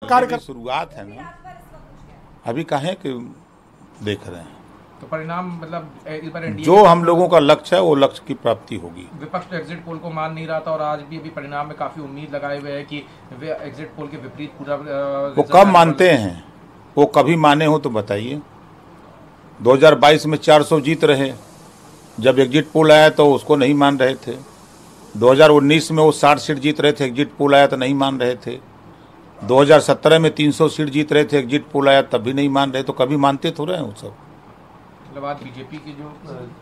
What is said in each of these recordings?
कार्य शुरुआत है ना, अभी कहें कि देख रहे हैं तो परिणाम मतलब इस बार जो हम लोगों का लक्ष्य है वो लक्ष्य की प्राप्ति होगी। विपक्ष एग्जिट पोल को मान नहीं रहा था और आज भी अभी परिणाम में काफी उम्मीद लगाए हुए है कि वे एग्जिट पोल के विपरीत पूरा वो कब मानते हैं, वो कभी माने हो तो बताइए। 2022 में 400 जीत रहे, जब एग्जिट पोल आया तो उसको नहीं मान रहे थे। 2019 में वो 60 सीट जीत रहे थे, एग्जिट पोल आया तो नहीं मान रहे थे। 2017 में 300 सीट जीत रहे थे, एग्जिट पोल आया तब भी नहीं मान रहे। तो कभी मानते थोड़े हैं वो सब। मतलब आज बीजेपी की जो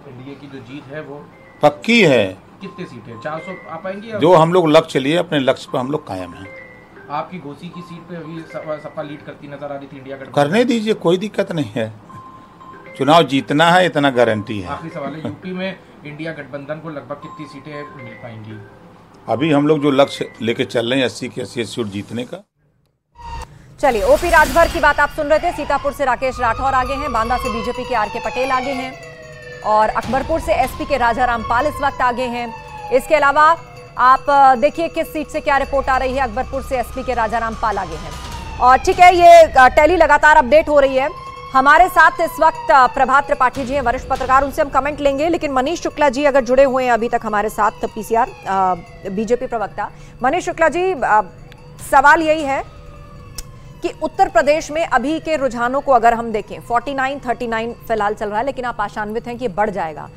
एनडीए की जो जीत है वो पक्की है। कितने सीटें 400 आ पाएंगी? जो हम लोग लक्ष्य लिए, अपने लक्ष्य पर हम लोग कायम हैं। आपकी घोसी की सीट पे अभी सपा लीड करती नजर आ रही थी इंडिया गठबंधन। करने दीजिए, कोई दिक्कत नहीं है। चुनाव जीतना है, इतना गारंटी है। आखिरी सवाल है, यूपी में इंडिया गठबंधन को लगभग कितनी सीटें मिल पाएंगी? अभी हम लोग जो लक्ष्य लेके चल रहे हैं 80 की 80 सीट जीतने का। चलिए, ओपी राजभर की बात आप सुन रहे थे। सीतापुर से राकेश राठौर आगे हैं, बांदा से बीजेपी के आर के पटेल आगे हैं और अकबरपुर से एसपी के राजा रामपाल इस वक्त आगे हैं। इसके अलावा आप देखिए किस सीट से क्या रिपोर्ट आ रही है। अकबरपुर से एसपी के राजा रामपाल आगे हैं। और ठीक है, ये टैली लगातार अपडेट हो रही है। हमारे साथ इस वक्त प्रभात त्रिपाठी जी हैं, वरिष्ठ पत्रकार, उनसे हम कमेंट लेंगे। लेकिन मनीष शुक्ला जी अगर जुड़े हुए हैं अभी तक हमारे साथ, पीसीआर बीजेपी प्रवक्ता मनीष शुक्ला जी, सवाल यही है कि उत्तर प्रदेश में अभी के रुझानों को अगर हम देखें, 49-39 फिलहाल चल रहा है, लेकिन आप आशान्वित हैं कि बढ़ जाएगा।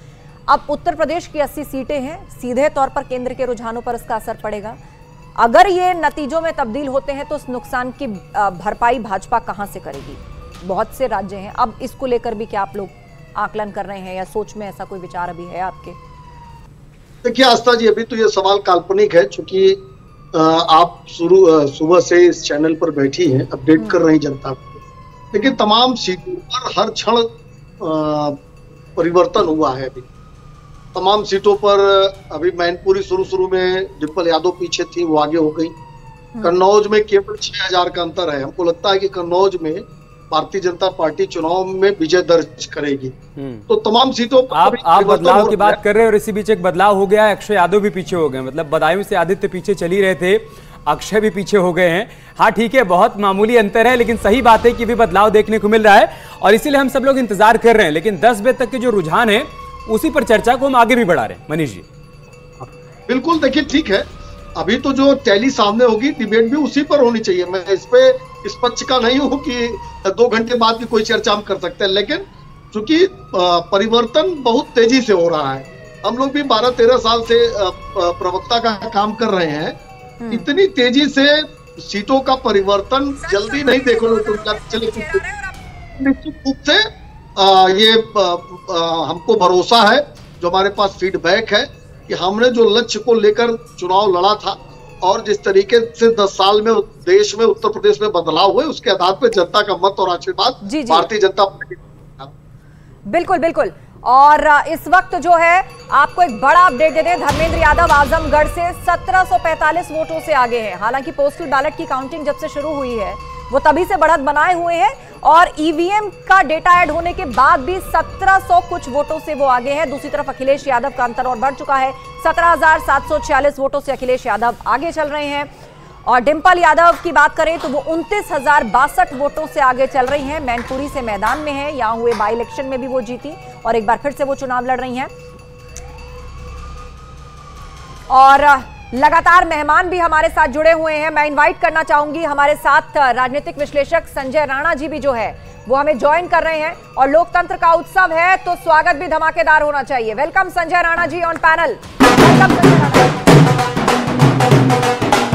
अब उत्तर प्रदेश की 80 सीटें हैं, सीधे तौर पर केंद्र के रुझानों पर इसका असर पड़ेगा। अगर ये नतीजों में तब्दील होते हैं तो उस नुकसान की भरपाई भाजपा कहां से करेगी? बहुत से राज्य हैं, अब इसको लेकर भी क्या आप लोग आकलन कर रहे हैं या सोच में ऐसा कोई विचार अभी है आपके? देखिए आस्था जी, अभी तो ये सवाल काल्पनिक है, चूंकि आप सुबह से इस चैनल पर बैठी हैं, अपडेट कर रही जनता को। लेकिन तमाम सीटों पर हर क्षण परिवर्तन हुआ है। अभी तमाम सीटों पर अभी मैनपुरी शुरू में डिम्पल यादव पीछे थी, वो आगे हो गई। कन्नौज में केवल 6000 का अंतर है। हमको लगता है कि कन्नौज में भारतीय जनता पार्टी चुनाव में विजय दर्ज करेगी। तो तमाम सीटों पर आप बदलाव की बात कर रहे हैं और इसी बीच एक बदलाव हो गया है। अक्षय यादव भी पीछे हो गए, मतलब बदायूं से आदित्य पीछे चली रहे थे, अक्षय भी पीछे हो गए हैं। हाँ ठीक है, बहुत मामूली अंतर है, लेकिन सही बात है कि भी बदलाव देखने को मिल रहा है और इसीलिए हम सब लोग इंतजार कर रहे हैं। लेकिन 10 बजे तक के जो रुझान है उसी पर चर्चा को हम आगे भी बढ़ा रहे हैं। मनीष जी बिल्कुल, देखिए ठीक है, अभी तो जो टैली सामने होगी, डिबेट भी उसी पर होनी चाहिए। मैं इस पक्ष का नहीं हूं कि 2 घंटे बाद भी कोई चर्चा हम कर सकते हैं, लेकिन चूंकि परिवर्तन बहुत तेजी से हो रहा है। हम लोग भी 12-13 साल से प्रवक्ता का काम कर रहे हैं। इतनी तेजी से सीटों का परिवर्तन जल्दी नहीं देखने को चले। निश्चित रूप से ये हमको भरोसा है, जो हमारे पास फीडबैक है कि हमने जो लक्ष्य को लेकर चुनाव लड़ा था और जिस तरीके से 10 साल में देश में उत्तर प्रदेश में बदलाव हुए, उसके आधार पर जनता का मत और आशीर्वाद भारतीय जनता पार्टी। बिल्कुल बिल्कुल। और इस वक्त जो है आपको एक बड़ा अपडेट देते हैं, धर्मेंद्र यादव आजमगढ़ से 1745 वोटों से आगे हैं। हालांकि पोस्टल बैलेट की काउंटिंग जब से शुरू हुई है वो तभी से बढ़त बनाए हुए हैं और ईवीएम का डेटा ऐड होने के बाद भी 1700 कुछ वोटों से वो आगे हैं। दूसरी तरफ अखिलेश यादव का अंतर और बढ़ चुका है, 17,746 वोटों से अखिलेश यादव आगे चल रहे हैं। और डिम्पल यादव की बात करें तो वो 29,062 वोटों से आगे चल रही हैं। मैनपुरी से मैदान में है, यहां हुए बाई इलेक्शन में भी वो जीती और एक बार फिर से वो चुनाव लड़ रही हैं। और लगातार मेहमान भी हमारे साथ जुड़े हुए हैं। मैं इनवाइट करना चाहूंगी, हमारे साथ राजनीतिक विश्लेषक संजय राणा जी भी जो है वो हमें ज्वाइन कर रहे हैं। और लोकतंत्र का उत्सव है तो स्वागत भी धमाकेदार होना चाहिए। Welcome Sanjay Rana ji on panel. Welcome Sanjay Rana.